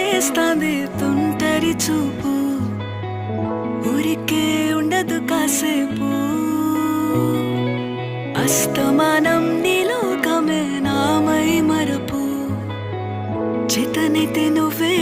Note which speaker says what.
Speaker 1: చేస్తాంది తుంటరి చూపు, ఊరికే ఉండదు కాసేపు. అస్తమానం నీలోకమే నామై మరపు, చేతనైతే నువ్వే